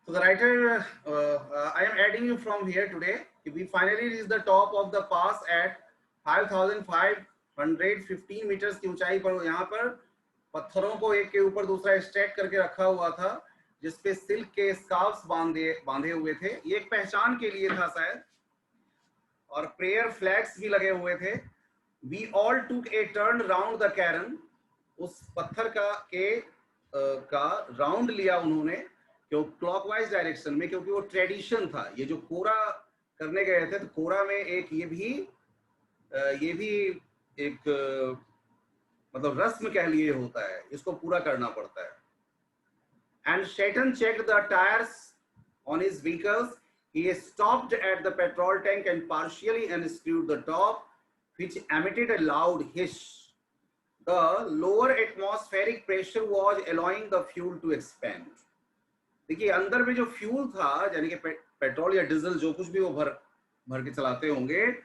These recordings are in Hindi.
So the writer, I am adding you from here today. We finally reached the top of the pass at 5,515 meters की ऊंचाई पर। यहाँ पर पत्थरों को एक के ऊपर दूसरा स्टैक करके रखा हुआ था, जिसपे सिल्क के स्कार्फ्स बांधे हुए थे। ये एक पहचान के लिए था शायद, और प्रेयर फ्लैग्स भी लगे हुए थे। We all took a turn round the cairn. उस पत्थर का राउंड लिया उन्होंने, क्यों क्लॉकवाइज डायरेक्शन में, क्योंकि वो ट्रेडिशन था। ये जो कोरा करने गए थे, तो कोरा में एक ये भी एक मतलब रस्म कह लिए होता है, इसको पूरा करना पड़ता है। And Shaitan checked the tires on his vehicles. He stopped at the petrol tank and partially unscrewed the top, which emitted a loud hiss. The lower atmospheric pressure was allowing the fuel to expand. देखिए अंदर में जो फ्यूल था, यानी कि पेट्रोल या डीजल जो कुछ भी वो भर के चलाते होंगे,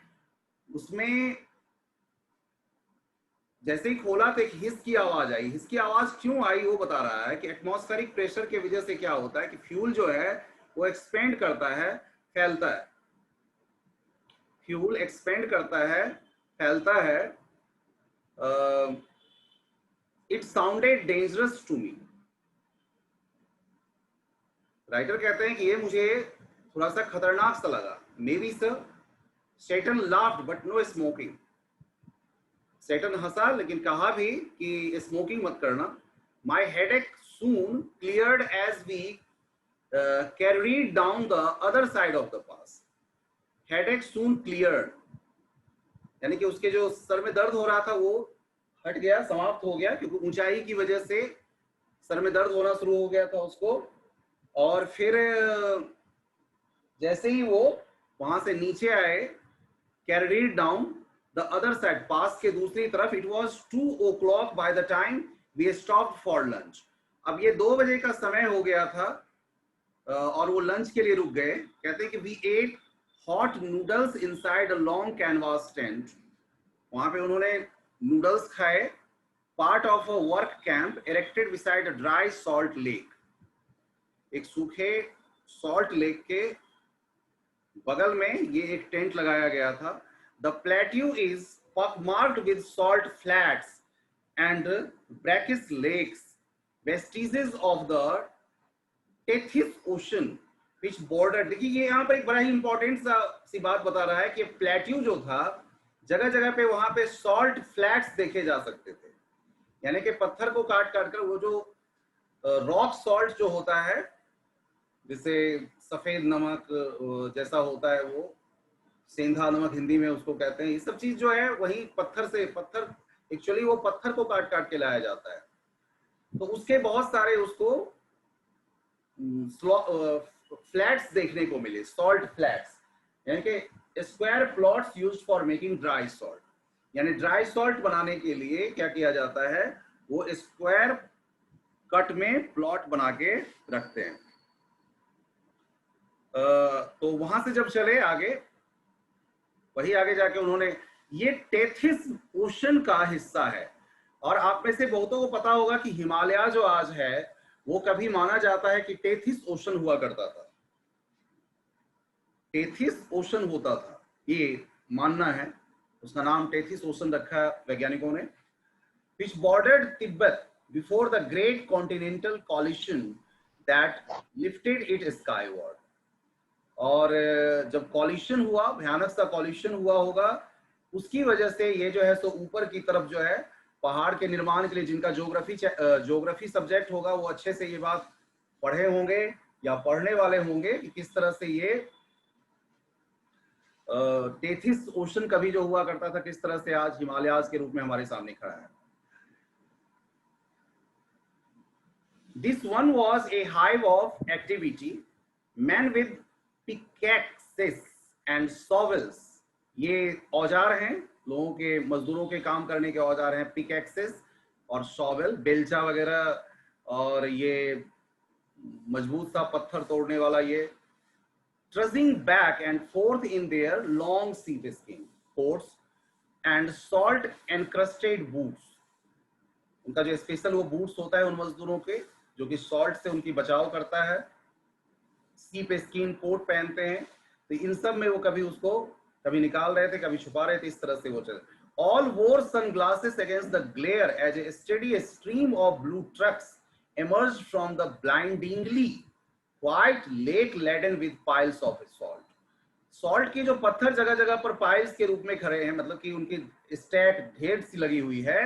उसमें जैसे ही खोला तो एक हिस की आवाज आई। हिस की आवाज क्यों आई वो बता रहा है कि एटमॉस्फेरिक प्रेशर की वजह से क्या होता है कि फ्यूल जो है वो एक्सपेंड करता है, फैलता है। फ्यूल एक्सपेंड करता है, फैलता है। It sounded dangerous to me. Writer कहते हैं कि ये मुझे थोड़ा सा खतरनाक सा लगा। May be sir. Satan laughed but no smoking. Satan हंसा लेकिन कहा भी कि स्मोकिंग मत करना। My headache soon cleared as we carried down the other side of the pass. Headache soon cleared, यानी कि उसके जो सर में दर्द हो रहा था वो हट गया, समाप्त हो गया, क्योंकि ऊंचाई की वजह से सर में दर्द होना शुरू हो गया था उसको। और फिर जैसे ही वो वहां से नीचे आए, carried down the other side, पास के दूसरी तरफ, it was 2 o'clock by the time we stopped for lunch. अब ये 2 बजे का समय हो गया था और वो लंच के लिए रुक गए। कहते हैं कि we ate hot noodles inside a long canvas tent. वहां पे उन्होंने नूडल्स खाए, part of a work camp erected beside a dry salt lake. एक सूखे सॉल्ट लेक के बगल में ये एक टेंट लगाया गया था। The plateau is pockmarked with salt flats and brackish lakes, vestiges of the Tethys Ocean which bordered। देखिए ये यहाँ पर एक बड़ा ही इंपॉर्टेंट सी बात बता रहा है कि प्लेट्यू जो था, जगह जगह पे वहां पे सॉल्ट फ्लैट्स देखे जा सकते थे, यानी कि पत्थर को काट कर वो जो रॉक सॉल्ट जो होता है, जिसे सफेद नमक जैसा होता है, वो सेंधा नमक हिंदी में उसको कहते हैं। ये सब चीज जो है वही पत्थर एक्चुअली वो पत्थर को काट के लाया जाता है। तो उसके बहुत सारे उसको फ्लैट्स देखने को मिले, सॉल्ट फ्लैट्स, यानी कि square plots used for making dry salt. यानी ड्राई सॉल्ट बनाने के लिए क्या किया जाता है, वो स्क्वायर कट में प्लॉट बना के रखते हैं। तो वहां से जब चले आगे, वही आगे जाके उन्होंने, ये टेथिस ओशन का हिस्सा है। और आप में से बहुतों को पता होगा कि हिमालय जो आज है वो कभी माना जाता है कि टेथिस ओशन हुआ करता था, टेथिस ओशन होता था, ये मानना है। उसका नाम टेथिस ओशन रखा वैज्ञानिकों ने। which bordered Tibet before the great continental collision that lifted it skyward। और जब कॉलिशन हुआ, भयानक सा कॉलिशन हुआ होगा, उसकी वजह से ये जो है सो ऊपर की तरफ जो है पहाड़ के निर्माण के लिए, जिनका ज्योग्राफी सब्जेक्ट होगा वो अच्छे से ये बात पढ़े होंगे या पढ़ने वाले होंगे कि किस तरह से ये टेथिस ओशन कभी जो हुआ करता था, किस तरह से आज हिमालयाज के रूप में हमारे सामने खड़ा है। This one was a hive of activity. Men with pickaxes and shovels, ये औजार हैं, लोगों के मजदूरों के काम करने के औजार हैं, पिकैक्सेस और शॉवेल, बेलचा वगैरह, और ये मजबूत सा पत्थर तोड़ने वाला ये। trudging back and forth in their long sheepskin coats and salt encrusted boots। उनका जो स्पेशल वो बूट्स होता है उन मजदूरों के, जो कि सॉल्ट से उनकी बचाव करता है। सी पे स्किन कोट पहनते हैं, तो इन सब में वो कभी उसको कभी निकाल रहे थे, कभी छुपा रहे थे, इस तरह से वो चल। All wore sunglasses against the glare as a steady stream of blue trucks emerged from the blindingly white lake laden with piles of salt. Salt के जो पत्थर जगह जगह पर पाइल्स के रूप में खड़े हैं, मतलब कि उनकी स्टैक ढेर सी लगी हुई है,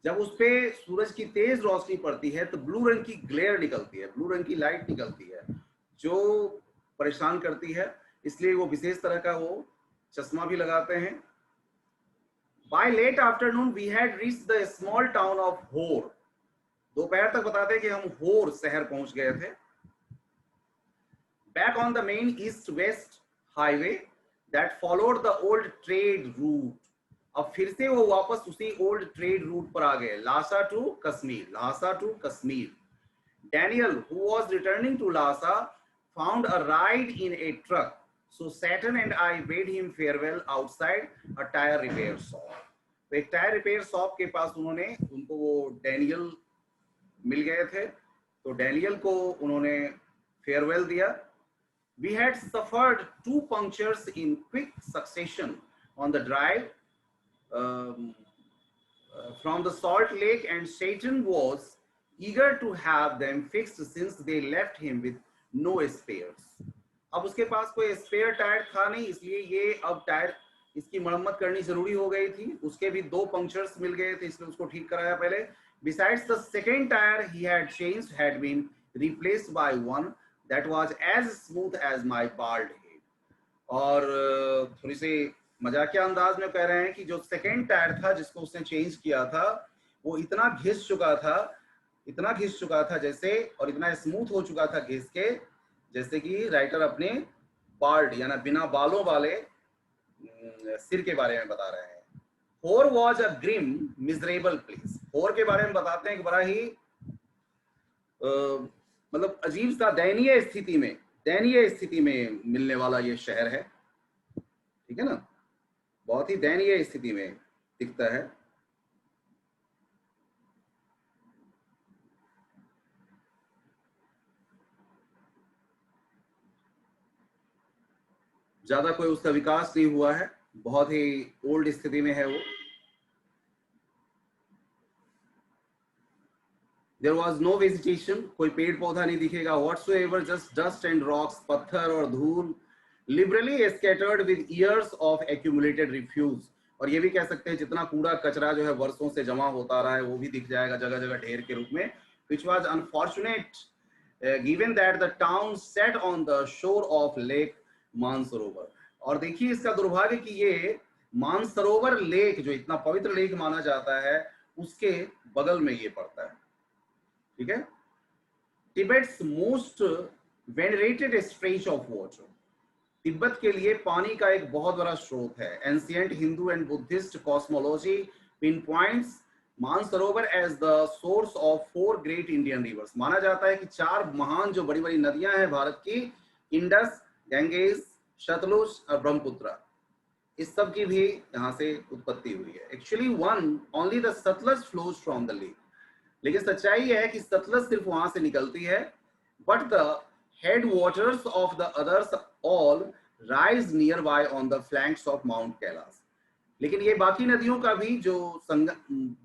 जब उस पे सूरज की तेज रोशनी पड़ती है तो ब्लू रंग की ग्लेयर निकलती है, ब्लू रंग की लाइट निकलती है जो परेशान करती है, इसलिए वो विशेष तरह का वो चश्मा भी लगाते हैं। By late afternoon we had reached the small town of Hor. दोपहर तक बताते हैं कि हम होर शहर पहुंच गए थे। Back on the main east-west highway that followed the old trade route. अब फिर से वो वापस उसी old trade route पर आ गए, Lhasa to Kashmir, Lhasa to Kashmir. Daniel, who was returning to Lhasa, found a ride in a truck. So Saturn and I bade him farewell outside a tire repair shop. तो एक टायर रिपेयर शॉप के पास उनको वो डैनियल मिल गए थे, तो डैनियल को उन्होंने फेयरवेल दिया। We had suffered 2 punctures in quick succession on the drive from the Salt Lake, and Satan was eager to have them fixed since they left him with no spares. अब उसके पास कोई स्पेयर टायर था नहीं, इसलिए ये अब टायर इसकी मरम्मत करनी जरूरी हो गई थी। उसके भी 2 पंक्चर्स मिल गए थे, इसलिए उसको ठीक कराया पहले। Besides, the second tire he had changed had been replaced by one that was as smooth as my bald head. और थोड़ी सी मजाकिया अंदाज में कह रहे हैं कि जो सेकेंड टायर था जिसको उसने चेंज किया था, वो इतना घिस चुका था जैसे, और इतना स्मूथ हो चुका था घिस के, जैसे कि राइटर अपने बाल्ड यानी बिना बालों वाले सिर के बारे में बता रहे हैं। Hor was a grim, miserable place. Hor के बारे में बताते हैं कि बड़ा ही मतलब अजीब सा दयनीय स्थिति में मिलने वाला ये शहर है, ठीक है ना, बहुत ही दयनीय स्थिति में दिखता है। ज्यादा कोई उसका विकास नहीं हुआ है, बहुत ही ओल्ड स्थिति में है वो। There was no vegetation, कोई पेड़ पौधा नहीं दिखेगा, whatsoever, just dust and rocks, पत्थर और धूल, liberally scattered with years of accumulated refuse. और ये भी कह सकते हैं जितना कूड़ा कचरा जो है वर्षों से जमा होता रहा है वो भी दिख जाएगा जगह जगह ढेर के रूप में। Which was unfortunate given that the town sat on the shore of Lake Mansarovar. और देखिए इसका दुर्भाग्य कि ये मानसरोवर लेक जो इतना पवित्र लेक माना जाता है उसके बगल में ये पड़ता है, ठीक है। Tibet's most venerated stretch of water, Tibet के लिए पानी का एक बहुत बड़ा स्रोत है। Ancient Hindu and Buddhist cosmology pinpoints Mansarovar as the source of 4 great Indian rivers. माना जाता है कि 4 महान जो बड़ी बड़ी नदियां हैं भारत की, इंडस, गंगेज, सतलुज और ब्रह्मपुत्र, इस सब की भी यहाँ से उत्पत्ति हुई है। Actually only the Sutlej flows from the lake, लेकिन सच्चाई यह है कि सतलज सिर्फ वहां से निकलती है, but the head waters of the others all rise near by on the flanks of mount Kailash. लेकिन ये बाकी नदियों का भी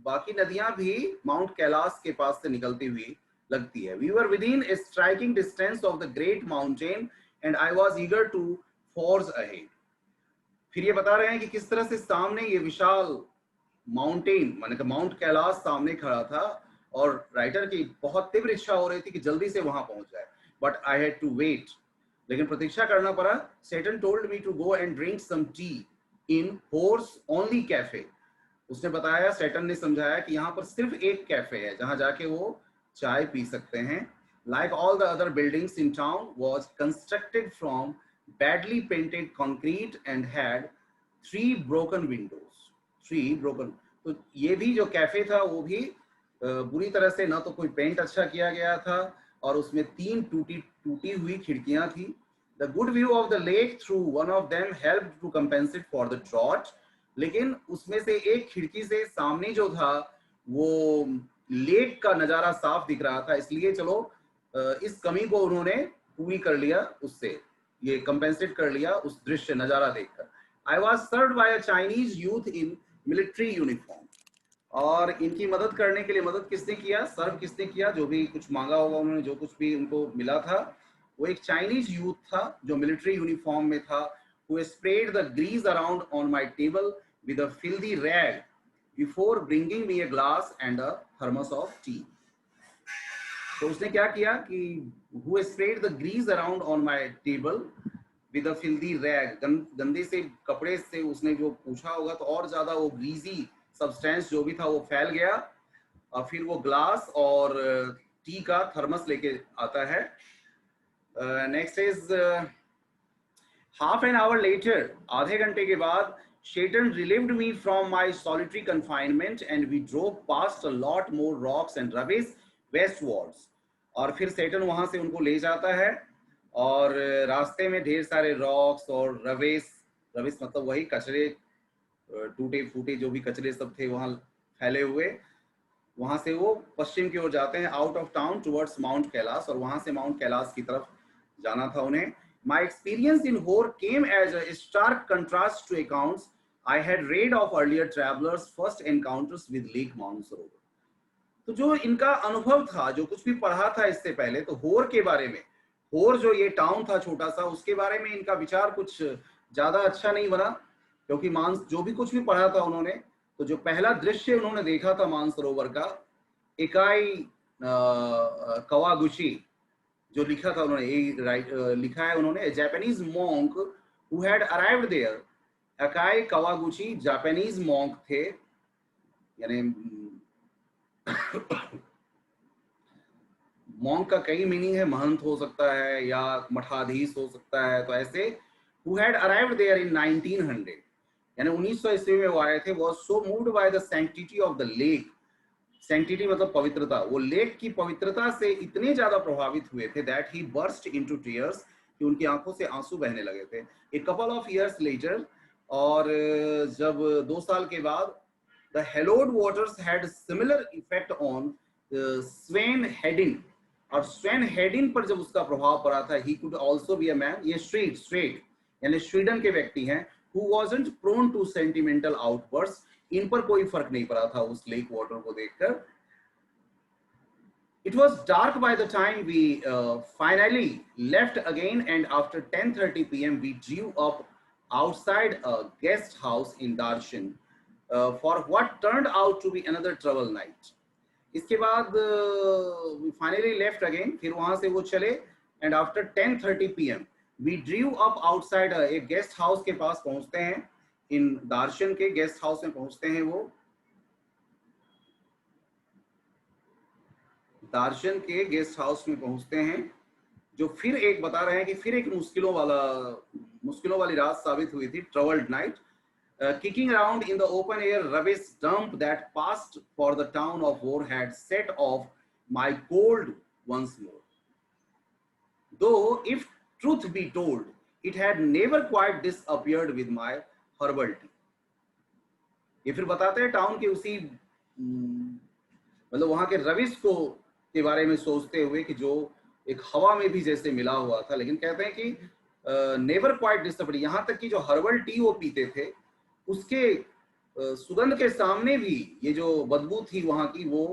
बाकी नदियां भी माउंट कैलाश के पास से निकलती हुई लगती है। We were within a striking distance of the great mountain and I was eager to forge ahead. फिर ये बता रहे हैं कि किस तरह से सामने ये विशाल माउंटेन माने कि माउंट कैलाश सामने खड़ा था और राइटर की बहुत तीव्र इच्छा हो रही थी कि जल्दी से वहां पहुंच जाए, but I had to wait, लेकिन प्रतीक्षा करना पड़ा। Tseten told me to go and drink some tea in Hor's only cafe. उसने बताया, सेटन ने समझाया कि यहाँ पर सिर्फ एक कैफे है जहां जाके वो चाय पी सकते हैं। Like all the other buildings in town, was constructed from badly painted concrete and had 3 broken windows. 3 broken. तो ये भी जो कैफे था वो भी बुरी तरह से ना तो कोई पेंट अच्छा किया गया था और उसमें 3 टूटी हुई खिड़कियां थी। The good view of the lake through one of them helped to compensate for the drought. लेकिन उसमें से एक खिड़की से सामने जो था वो लेक का नजारा साफ दिख रहा था, इसलिए चलो इस कमी को उन्होंने पूरी कर लिया उससे, ये कंपेंसेट कर लिया उस दृश्य नजारा देखकर। I was served by a Chinese youth in military uniform. और इनकी मदद करने के लिए मदद किसने किया, सर्व किसने किया, जो भी कुछ मांगा होगा उन्होंने, जो कुछ भी उनको मिला था, वो एक चाइनीज यूथ था जो मिलिट्री यूनिफॉर्म में था। who sprayed the grease around on my table with a filthy rag before bringing me a glass and a thermos of tea. तो उसने क्या किया कि who sprayed the grease around on my table with a filthy rag, गंदे से कपड़े से उसने जो पूछा होगा तो और ज्यादा वो ग्रीजी सब्सटेंस जो भी था वो फैल गया। और फिर वो ग्लास और टी का थर्मस लेके आता है। Next is half an hour later, आधे घंटे के बाद, Shaitan relieved me from my solitary confinement and we drove past a lot more rocks and rubbish westwards. और फिर सेटन वहां से उनको ले जाता है और रास्ते में ढेर सारे रॉक्स और रवेस, रवेस मतलब वही कचरे, टूटे फूटे जो भी कचरे सब थे वहां फैले हुए, वहां से वो पश्चिम की ओर जाते हैं, out of town towards mount Kailash, और वहां से माउंट कैलाश की तरफ जाना था उन्हें। My experience in Hor came as a stark contrast to accounts I had read of earlier travelers' first encounters with Lake Mansarovar. तो जो इनका अनुभव था, जो कुछ भी पढ़ा था इससे पहले, तो होर के बारे में, होर जो ये टाउन था छोटा सा, उसके बारे में इनका विचार कुछ ज्यादा अच्छा नहीं बना, क्योंकि जो भी कुछ भी पढ़ा था उन्होंने, तो जो पहला दृश्य उन्होंने देखा था मानसरोवर का, इकाई कवागुची, जो लिखा था उन्होंने, लिखा है उन्होंने, Japanese monk who had arrived there. Ekai Kawaguchi Japanese monk थे, यानी मॉन्क का कई मीनिंग है, महंत हो सकता है या मठाधीश हो सकता है, तो ऐसे who had arrived there in 1900, यानी 1900 ईस्वी में वो आए थे, was so moved by the sanctity of the lake, sanctity मतलब पवित्रता, वो लेक की पवित्रता से इतने ज्यादा प्रभावित हुए थे that he burst into tears, कि उनकी आंखों से आंसू बहने लगे थे। A couple of years later, और जब 2 साल के बाद, the hallowed waters had similar effect on Sven Hedin, और स्वेन हेडिन पर जब उसका प्रभाव पड़ा था, he could also be a man, ये स्ट्रेट यानी स्वीडन के व्यक्ति हैं, who wasn't prone to sentimental outburst, इन पर कोई फर्क नहीं पड़ा था उस लेक वाटर को देखकर। It was dark by the time we finally left again, and after 10:30 p.m. we drew up outside a guest house in Darshan for what turned out to be another trouble night. इसके बाद we finally left again, फिर वहां से वो चले, and after 10:30 p.m. we drew up outside एक गेस्ट हाउस के पास पहुंचते हैं, इन दार्शन के गेस्ट हाउस में पहुंचते हैं, वो दार्शन के गेस्ट हाउस में पहुंचते हैं, जो फिर एक बता रहे हैं कि फिर एक मुश्किलों वाली रात साबित हुई थी, troubled night. Kicking around in the open air rubbish dump that passed for the town of Hor had set off my cold once more. Though, if truth be told, it had never quite disappeared with my herbal tea. ये फिर बताते हैं टाउन के उसी मतलब वहां के रविश को के बारे में सोचते हुए कि जो एक हवा में भी जैसे मिला हुआ था, लेकिन कहते हैं कि नेवर क्वाइट डिसअपियर्ड, यहाँ तक कि जो हर्बल टी वो पीते थे उसके सुगंध के सामने भी ये जो बदबू थी वहां की वो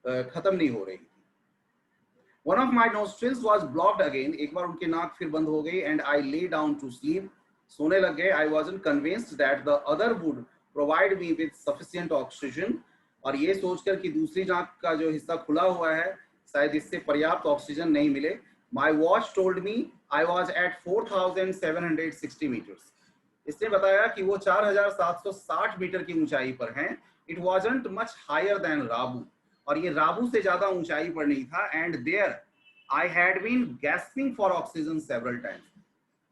खत्म नहीं हो रही थी। One of my nostrils was blocked again, एक बार उनकी नाक फिर बंद हो गई, and I lay down to sleep, सोने लग गए। I wasn't convinced that the other would provide me with sufficient oxygen, और ये सोचकर कि दूसरी नाक का जो हिस्सा खुला हुआ है शायद इससे पर्याप्त ऑक्सीजन नहीं मिले। My watch told me I was at 4,760 meters. इसने बताया कि वो 4,760 मीटर की ऊंचाई पर हैं। It wasn't much higher than राबू, और ये राबू से ज्यादा ऊंचाई पर नहीं था। And there I had been gasping for oxygen several times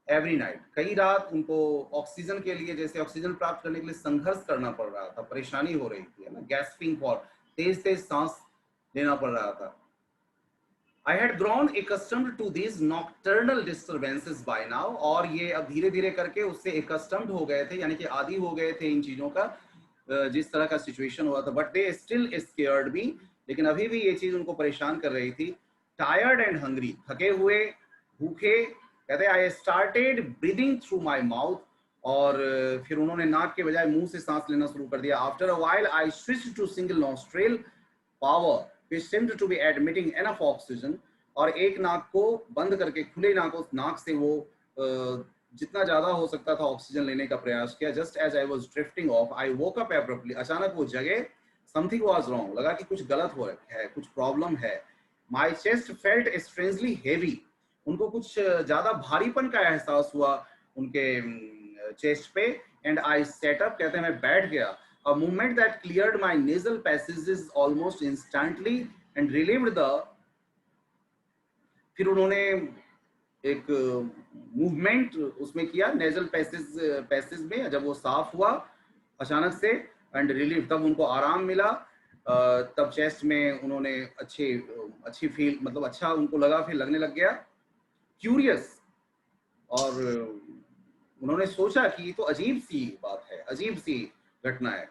every night. कई रात उनको ऑक्सीजन के लिए, जैसे ऑक्सीजन प्राप्त करने के लिए संघर्ष करना पड़ रहा था, परेशानी हो रही थी, है ना, गैस्पिंग फॉर, तेज तेज सांस लेना पड़ रहा था। I had grown accustomed to these nocturnal disturbances by now, और ये अब धीरे धीरे करके उससे accustomed हो गए थे, यानी कि आदी हो गए थे इन चीजों का, जिस तरह का सिचुएशन हुआ था। But they still scared me, लेकिन अभी भी ये चीज उनको परेशान कर रही थी। Tired and hungry, थके हुए भूखे, कहते I started breathing through my mouth, और फिर उन्होंने नाक के बजाय मुंह से सांस लेना शुरू कर दिया. After a while I switched to single nostril power which seemed to be admitting enough oxygen, और एक नाक को बंद करके खुले नाक से वो जितना ज्यादा हो सकता था ऑक्सीजन लेने का प्रयास किया. Just as I was drifting off I woke up abruptly, अचानक वो जगे. समथिंग वाज रॉन्ग, लगा कि कुछ गलत हो रहा है, कुछ प्रॉब्लम है. माई चेस्ट फेल्ट स्ट्रेंजली हेवी, उनको कुछ ज्यादा भारीपन का एहसास हुआ उनके चेस्ट पे. एंड आई सेट अप, कहते हैं मैं बैठ गया. A movement that cleared my nasal passages almost instantly and relieved the. फिर उन्होंने एक मूवमेंट उसमें किया नेजल पैसेज में, जब वो साफ हुआ अचानक से, एंड रिलीफ, तब उनको आराम मिला. तब चेस्ट में उन्होंने अच्छी फील, मतलब अच्छा उनको लगा, फिर लगने लग गया क्यूरियस. और उन्होंने सोचा कि तो अजीब सी बात है, अजीब सी घटना है.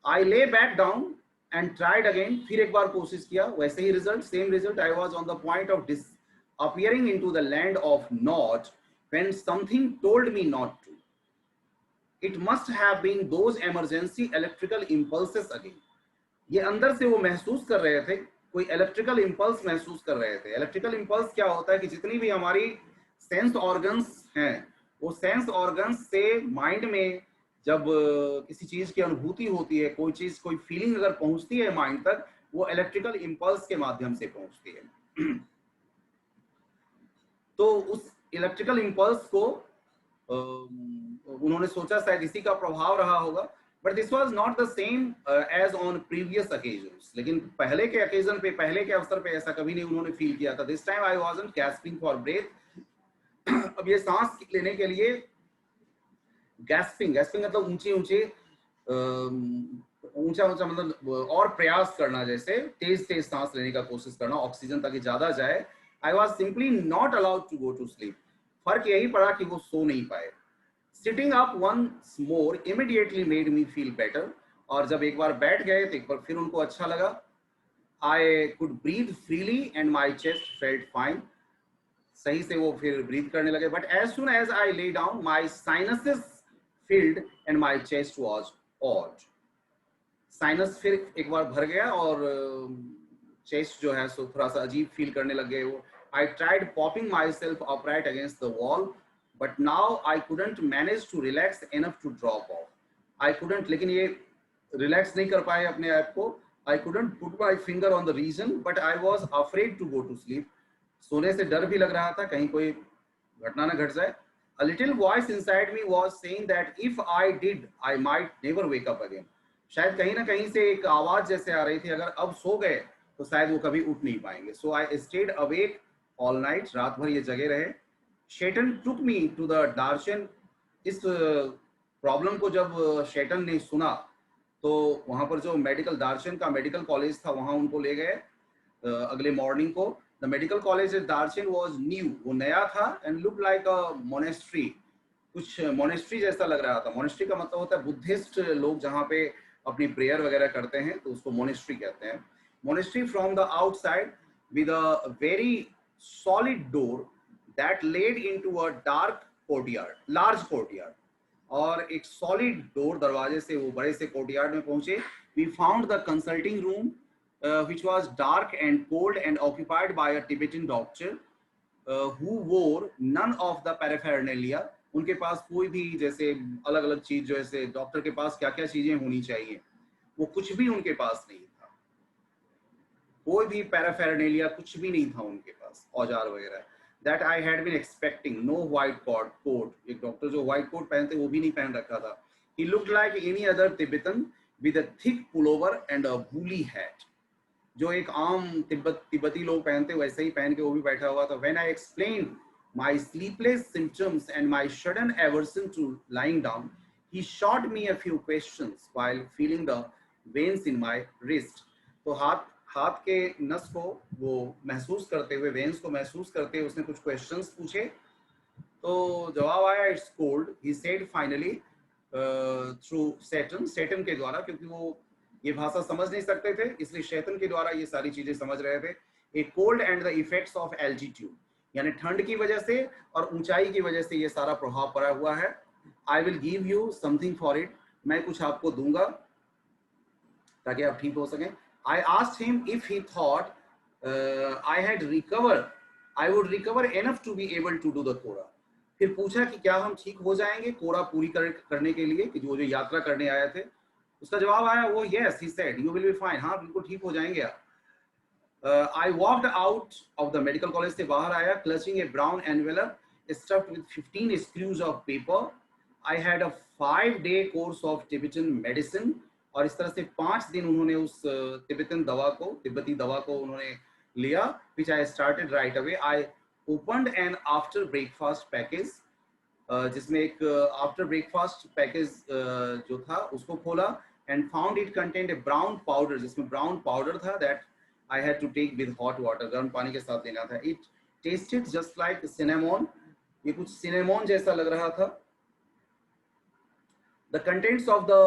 I lay back down and tried again, फिर एक बार कोशिश किया, वैसे ही result, same result. I was on the point of disappearing into the land of not when something told me not to. It must have been those emergency electrical impulses again. ये अंदर से वो महसूस कर रहे थे, कोई इलेक्ट्रिकल इंपल्स महसूस कर रहे थे. इलेक्ट्रिकल इंपल्स क्या होता है कि जितनी भी हमारी सेंस ऑर्गन्स हैं, वो सेंस ऑर्गन्स से माइंड में जब किसी चीज की अनुभूति होती है, कोई चीज, कोई फीलिंग अगर पहुंचती है माइंड तक, वो इलेक्ट्रिकल इंपल्स के माध्यम से पहुंचती है. तो उस इलेक्ट्रिकल इंपल्स को उन्होंने सोचा शायद इसी का प्रभाव रहा होगा. But this was not the same as on previous occasions. लेकिन पहले के अकेजन पे, पहले के अवसर पे ऐसा कभी नहीं उन्होंने फील किया था. This time I wasn't gasping for breath. अब ये सांस लेने के लिए गैस्पिंग मतलब ऊंचा मतलब और प्रयास करना, जैसे तेज सांस लेने का कोशिश करना, ऑक्सीजन ताकि ज्यादा जाए. I was simply not allowed to go to sleep. फर्क यही पड़ा कि वो सो नहीं पाए. Sitting up once more immediately made me feel better. और जब एक बार बैठ गए तो एक बार फिर उनको अच्छा लगा. I could breathe freely and my chest felt fine. सही से वो फिर ब्रीथ करने लगे. But as soon as I lay down my sinuses filled and my chest was odd. Sinus फिर एक बार भर गया और चेस्ट जो है सो थोड़ा सा अजीब फील करने लग गए वो. I tried popping myself upright against the wall, but now I couldn't manage to relax enough to drop off. I couldn't, लेकिन ये रिलैक्स नहीं कर पाए अपने आप को. I couldn't put my finger on the reason, but I was afraid to go to sleep. सोने से डर भी लग रहा था कहीं कोई घटना ना घट जाए. A little voice inside me was saying that if I did, I might never wake up again. शायद कहीं ना कहीं से एक आवाज जैसे आ रही थी, अगर अब सो गए तो शायद वो कभी उठ नहीं पाएंगे. So I stayed awake all night. रात भर ये जगे रहे. Shaitan took me to the Darshan. इस प्रॉब्लम को जब शैतन ने सुना तो वहां पर जो मेडिकल दार्शन का मेडिकल कॉलेज था, वहां उनको ले गए अगले मॉर्निंग को. The medical college at Darshan was new, वो नया था, and looked like a monastery. कुछ मोनेस्ट्री जैसा लग रहा था. मोनेस्ट्री का मतलब होता है बुद्धिस्ट लोग जहाँ पे अपनी प्रेयर वगैरह करते हैं, तो उसको मोनेस्ट्री कहते हैं. Monastery from the outside with a very solid door that led into a dark courtyard, large courtyard. और एक solid door दरवाजे से वो बड़े से courtyard में पहुंचे. We found the consulting room which was dark and cold and occupied by a Tibetan doctor who wore none of the paraphernalia. उनके पास कोई भी जैसे अलग अलग चीज, जैसे डॉक्टर के पास क्या क्या चीजें होनी चाहिए, वो कुछ भी उनके पास नहीं था. कोई भी पैराफेरनेलिया कुछ भी नहीं था उनके पास, औजार वगैरह. That I had been expecting. No white coat. एक डॉक्टर जो व्हाइट कोट पहनते वो भी नहीं पहन रखा था. He looked like any other Tibetan with a thick pullover and a woolly hat. जो एक आम तिब्बती लोग पहनते वैसे ही पहन के वो भी बैठा हुआ था. When I explained my sleepless symptoms and my sudden aversion to lying down, he shot me a few questions while feeling the veins in my wrist. तो हाथ के नस को वो महसूस करते हुए, वेन्स को महसूस करते हुए उसने कुछ क्वेश्चंस पूछे. तो जवाब आया it's cold. He said finally through Tseten के द्वारा, क्योंकि वो ये भाषा समझ नहीं सकते थे, इसलिए शैतान के द्वारा ये सारी चीजें समझ रहे थे. ए cold and the effects of altitude. यानी ठंड की वजह से और ऊंचाई की वजह से ये सारा प्रभाव पड़ा हुआ है। I will give you something for it, मैं कुछ आपको दूंगा ताकि आप ठीक हो सकें। I asked him if he thought I had recover, I would recover enough to be able to do the kora. फिर पूछा कि क्या हम ठीक हो जाएंगे कोरा पूरी करने के लिए, कि जो यात्रा करने आए थे। उसका जवाब आया वो yes, he said you will be fine, हाँ बिल्कुल ठीक हो जाएंगे आप। I walked out of the medical college से बाहर आया, clutching a brown envelope stuffed with 15 screws of paper. I had a 5-day course of Tibetan medicine, और इस तरह से 5 दिन उन्होंने उस तिब्बती दवा को उन्होंने लिया, which I started right away. I opened an after breakfast package, जिसमें एक आफ्टर ब्रेकफास्ट पैकेज जो था उसको खोला, and found it contained a brown powder, जिसमें ब्राउन पाउडर था, that I had to take with hot water, गर्म पानी के साथ लेना था। It tasted just like cinnamon, ये कुछ cinnamon जैसा लग रहा था। The contents of the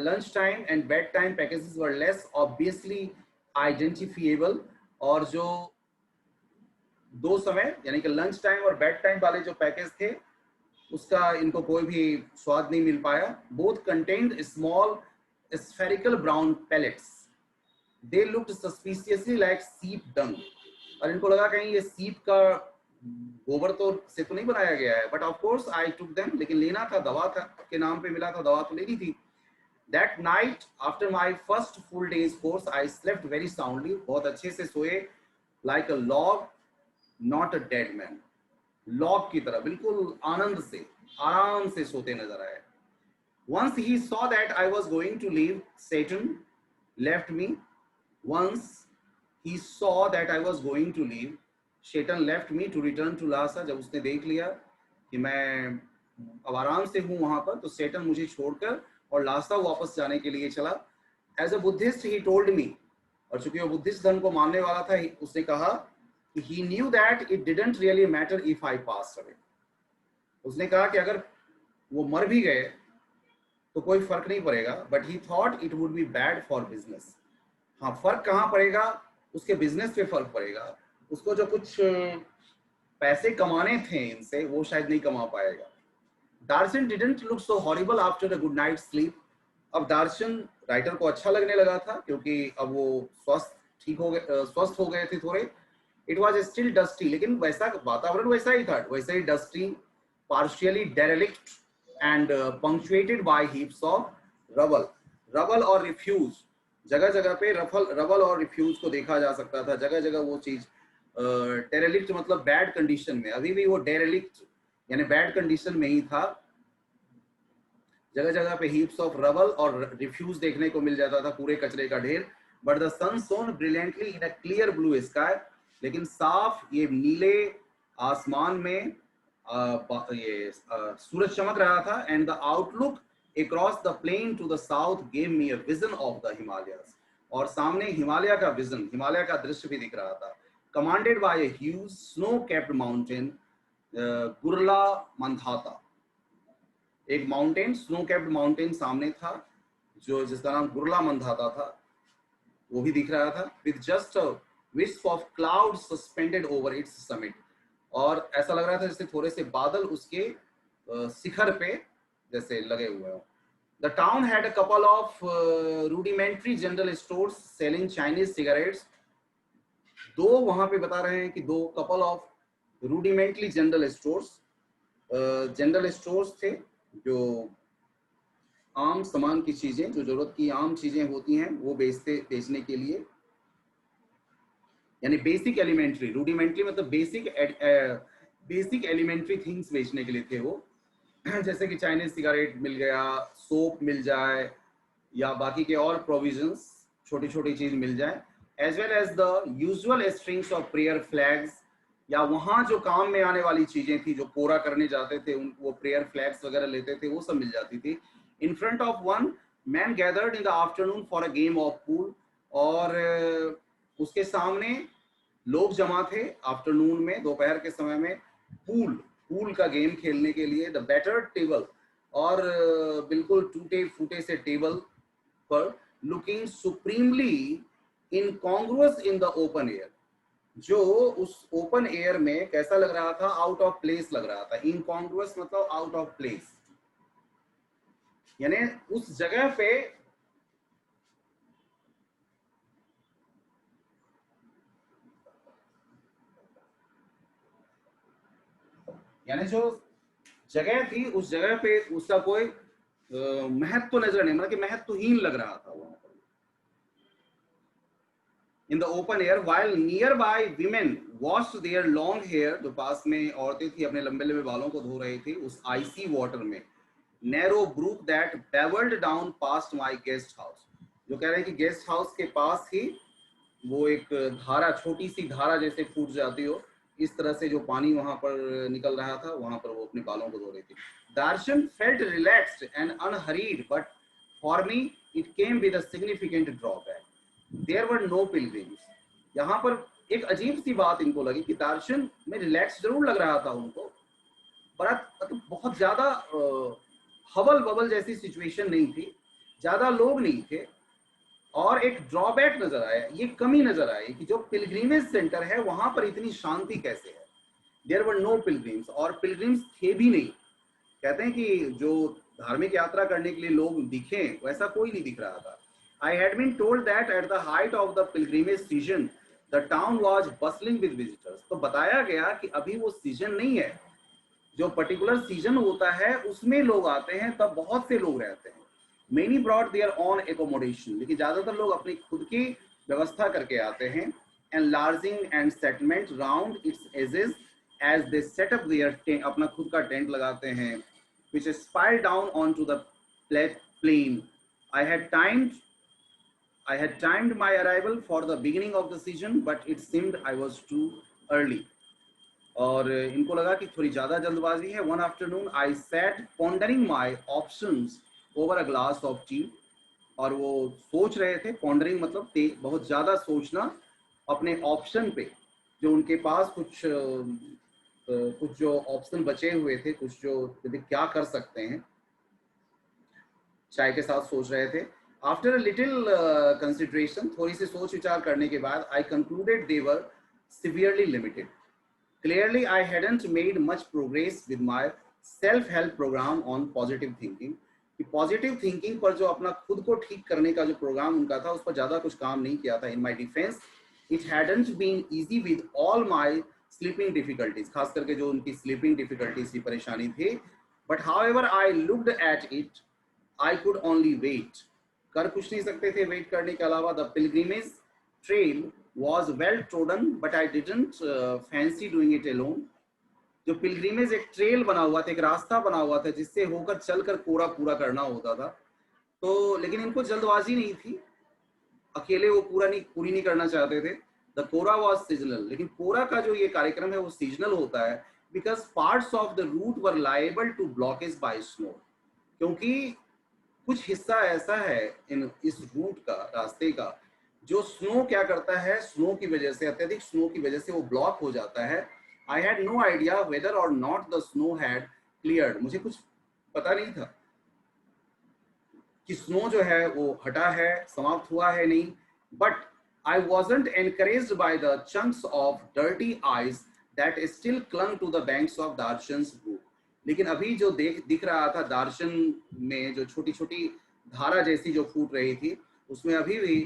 lunchtime and bedtime packages were less obviously identifiable, और जो दो समय यानी कि लंच टाइम और बेड टाइम वाले जो पैकेज थे उसका इनको कोई भी स्वाद नहीं मिल पाया। Both contained small spherical brown pellets. They looked suspiciously like sheep dung, और इनको लगा कहीं ये सीप का गोबर तो से तो नहीं बनाया गया है। But of course I took them, लेकिन लेना था, दवा था के नाम पे मिला था, दवा तो लेनी थी। That night after my first full day's course I slept very soundly, बहुत अच्छे से सोए, like a log, not a dead man, log की तरह बिल्कुल आनंद से आराम से सोते नजर आए। Once he saw that I was going to leave, Satan left me. Once he saw that I was going to leave, Satan left me to return to Lhasa. जब उसने देख लिया कि मैं अब आराम से हूँ वहां पर, तो सेटन मुझे छोड़कर और लासा वापस जाने के लिए चला। As a Buddhist, he told me, और चूंकि वो बुद्धिस्ट धर्म को मानने वाला था, उसने कहा कि he knew that it didn't really matter if I passed away. उसने कहा कि अगर वो मर भी गए तो कोई फर्क नहीं पड़ेगा, but he thought it would be bad for business. हाँ, फर्क कहाँ पड़ेगा, उसके बिजनेस पे फर्क पड़ेगा, उसको जो कुछ पैसे कमाने थे इनसे वो शायद नहीं कमा पाएगा। दार्शन didn't look so horrible after a good night's sleep. अब दार्शन राइटर को अच्छा लगने लगा था क्योंकि अब वो स्वस्थ हो गए थे थोड़े। It was still dusty, लेकिन वैसा वातावरण वैसा ही था, वैसे ही dusty, partially derelict and punctuated by heaps of rubble और refuse। जगह जगह पे रबल और रिफ्यूज को देखा जा सकता था, जगह जगह वो चीज। डेरेलिक्ट मतलब बैड कंडीशन में, अभी भी वो डेरेलिक्ट यानी बैड कंडीशन में ही था। जगह जगह पे हीप्स ऑफ रबल और रिफ्यूज देखने को मिल जाता था, पूरे कचरे का ढेर। But the sun shone brilliantly in a clear blue sky, लेकिन साफ ये नीले आसमान में ये सूरज चमक रहा था। And the outlook across the plain to the south gave me a vision of the Himalayas, और सामने हिमालय का विजन, हिमालय का दृश्य भी दिख रहा था। Commanded by a huge snow-capped mountain, गुरला Mandhata, एक माउंटेन, स्नो-कैप्ड माउंटेन सामने था जो जिसका नाम गुरला मंधाता था, वो भी दिख रहा था। With just a wisp of clouds suspended over its summit, और ऐसा लग रहा था जैसे थोड़े से बादल उसके शिखर पे जैसे लगे हुए हो। The town had a couple of rudimentary general stores selling Chinese cigarettes. दो वहां पे बता रहे हैं कि दो couple of rudimentary general stores, general stores थे जो आम सामान की चीजें, जो जरूरत की आम चीजें होती हैं वो बेचने के लिए, यानी बेसिक एलिमेंट्री, रूडिमेंट्री मतलब बेसिक एलिमेंट्री थिंग्स बेचने के लिए थे वो। जैसे कि चाइनीज सिगरेट मिल गया, सोप मिल जाए, या बाकी के और प्रोविजंस छोटी छोटी चीज मिल जाए, as well as the usual strings of prayer flags, या वहाँ जो काम में आने वाली चीजें थी, जो कोरा करने जाते थे वो प्रेयर फ्लैग्स वगैरह लेते थे, वो सब मिल जाती थी। In front of one man gathered in the afternoon for a game of pool, और उसके सामने लोग जमा थे आफ्टरनून में, दोपहर के समय में, पूल का गेम खेलने के लिए। द बैटर्ड टेबल, और बिल्कुल टूटे फूटे से टेबल पर, looking supremely incongruous in the open air, जो उस ओपन एयर में कैसा लग रहा था, आउट ऑफ प्लेस लग रहा था। इनकॉन्ग्रुअस मतलब आउट ऑफ प्लेस, यानी उस जगह पे यानी जो जगह थी उस जगह पे उसका कोई महत्व नजर नहीं, मतलब कि महत्वहीन लग रहा था वहां पर। In the open air while nearby women washed their long hair, जो पास में औरतें थी अपने लंबे लंबे बालों को धो रही थी उस आइसी वाटर में। Narrow brook that wavered down past my guest house, जो कह रहे हैं कि गेस्ट हाउस के पास ही वो एक धारा, छोटी सी धारा जैसे फूट जाती हो, इस तरह से जो पानी वहां पर निकल रहा था, वहां पर वो अपने बालों को धो रही थी। Darchen felt relaxed and unhurried, but for me it came with a significant drawback, there were no pilgrims. यहाँ पर एक अजीब सी बात इनको लगी कि दार्शन में रिलैक्स जरूर लग रहा था उनको, पर मतलब बहुत ज्यादा हबल बबल जैसी सिचुएशन नहीं थी, ज्यादा लोग नहीं थे, और एक ड्रॉबैक नजर आया, ये कमी नजर आई कि जो पिलग्रिमेज सेंटर है वहां पर इतनी शांति कैसे है। देयर वर नो पिलग्रिम्स, और पिलग्रिम्स थे भी नहीं। कहते हैं कि जो धार्मिक यात्रा करने के लिए लोग दिखे वैसा कोई नहीं दिख रहा था। I had been told that at the height of the pilgrimage season the town was bustling with visitors, तो बताया गया कि अभी वो सीजन नहीं है, जो पर्टिकुलर सीजन होता है उसमें लोग आते हैं, तब बहुत से लोग रहते हैं। Many brought their own accommodation, लेकिन ज्यादातर लोग अपनी खुद की व्यवस्था करके आते हैं। Enlarging and settlement round its edges as they set up there, अपना खुद का टेंट लगाते हैं, which is spiraled down onto the plain. I had timed I had timed my arrival for the beginning of the season, but it seemed I was too early. और इनको लगा कि थोड़ी ज़्यादा जल्दबाजी है। One afternoon I sat pondering my options over a glass of T, और वो सोच रहे थे, पॉन्डरिंग मतलब बहुत ज़्यादा सोचना अपने ऑप्शन पे, जो उनके पास कुछ जो ऑप्शन बचे हुए थे, कुछ जो क्या कर सकते हैं, चाय के साथ सोच रहे थे। आफ्टर अ लिटिल कंसिडरेशन, थोड़ी सी सोच विचार करने के बाद, I concluded they were severely limited. Clearly, I hadn't made much progress with my self-help program on positive thinking. कि पॉजिटिव थिंकिंग पर जो अपना खुद को ठीक करने का जो प्रोग्राम उनका था, उस पर ज़्यादा कुछ काम नहीं किया था। In my defence it hadn't been easy with all my sleeping difficulties, खास करके जो उनकी स्लीपिंग डिफिकल्टीज की परेशानी थी। But however I looked at it, I could only wait, कर कुछ नहीं सकते थे वेट करने के अलावा। The pilgrimage trail was well trodden, but I didn't fancy doing it alone. जो पिलग्रिमेज एक ट्रेल बना हुआ था, एक रास्ता बना हुआ था जिससे होकर चलकर कोरा पूरा करना होता था, तो लेकिन इनको जल्दबाजी नहीं थी, अकेले वो पूरी नहीं करना चाहते थे। द कोरा वॉज सीजनल, लेकिन कोरा का जो ये कार्यक्रम है वो सीजनल होता है, because parts of the route were liable to blockage by snow, क्योंकि कुछ हिस्सा ऐसा है इस रूट का, रास्ते का, जो स्नो क्या करता है, स्नो की वजह से, अत्यधिक स्नो की वजह से वो ब्लॉक हो जाता है। I had no idea whether or not the snow had cleared, मुझे कुछ पता नहीं था कि स्नो जो है वो हटा है, समाप्त हुआ है नहीं। But I wasn't encouraged by the chunks of dirty ice that still clung to the banks of Darchen's brook, लेकिन अभी जो दिख रहा था दार्शन में, जो छोटी छोटी धारा जैसी जो फूट रही थी, उसमें अभी भी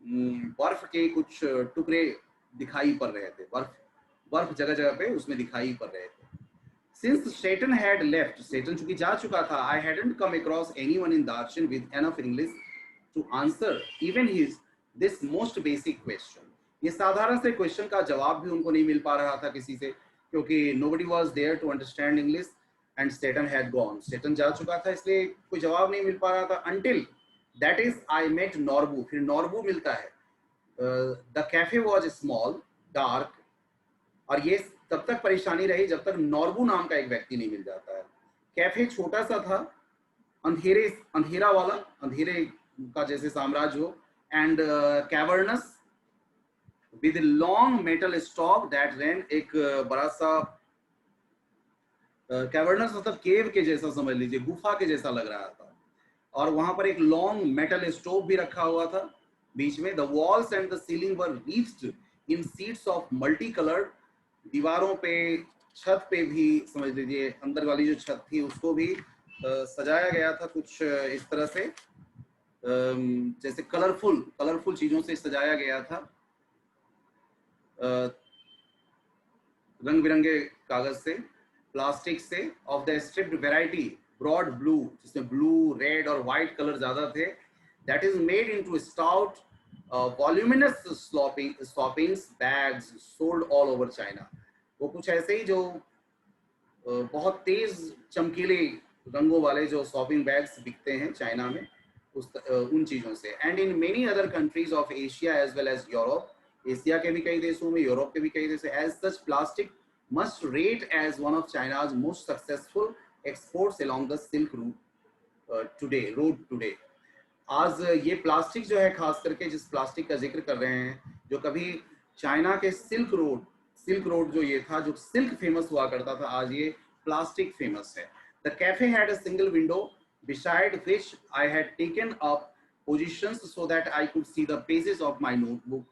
बर्फ के कुछ टुकड़े दिखाई पड़ रहे थे, बर्फ जगह जगह पे उसमें दिखाई पड़ रहे थे। Since Satan had left, Satan चूंकि जा चुका था, I hadn't come across anyone in Darshan with enough English to answer even this most basic question. ये साधारण से क्वेश्चन का जवाब भी उनको नहीं मिल पा रहा था किसी से, क्योंकि nobody was there to understand English and Satan had gone. Satan जा चुका था, इसलिए कोई जवाब नहीं मिल पा रहा था। Until that is I met Norbu, फिर नॉर्बू मिलता है। The cafe was small, dark, और ये तब तक परेशानी रही जब तक नॉर्बू नाम का एक व्यक्ति नहीं मिल जाता है। कैफे छोटा सा था, अंधेरा वाला, अंधेरे का जैसे साम्राज्य हो, and cavernous with long metal stock that ran, एक बड़ा सा कैवर्नस मतलब केव के जैसा समझ लीजिए, गुफा के जैसा लग रहा था, और वहां पर एक लॉन्ग मेटल स्टोव भी रखा हुआ था बीच में। The walls and the ceiling were reached in seats of multi coloured, दीवारों पे, छत पे भी समझ लीजिए, अंदर वाली जो छत थी उसको भी सजाया गया था कुछ इस तरह से, जैसे कलरफुल चीजों से सजाया गया था, रंग बिरंगे कागज से, प्लास्टिक से, of the striped variety broad blue, जिसमें ब्लू, रेड और व्हाइट कलर ज्यादा थे, that is made into stout voluminous shopping bags sold all over China. वो कुछ ऐसे ही जो बहुत तेज चमकीले रंगों वाले जो शॉपिंग बैग्स बिकते हैं चाइना में, उन चीजों से। And in many other countries of Asia as well as Europe, Asia के भी कई देशों में, यूरोप के भी कई देशों, as such plastic must rate as one of China's most successful exports along the Silk Road today. आज ये प्लास्टिक जो है, खास करके जिस प्लास्टिक का जिक्र कर रहे हैं, जो कभी चाइना के सिल्क रोड जो ये था, जो सिल्क फेमस हुआ करता था, आज ये प्लास्टिक फेमस है। The cafe had a single window beside which I had taken up positions so that I could see the pages of my notebook.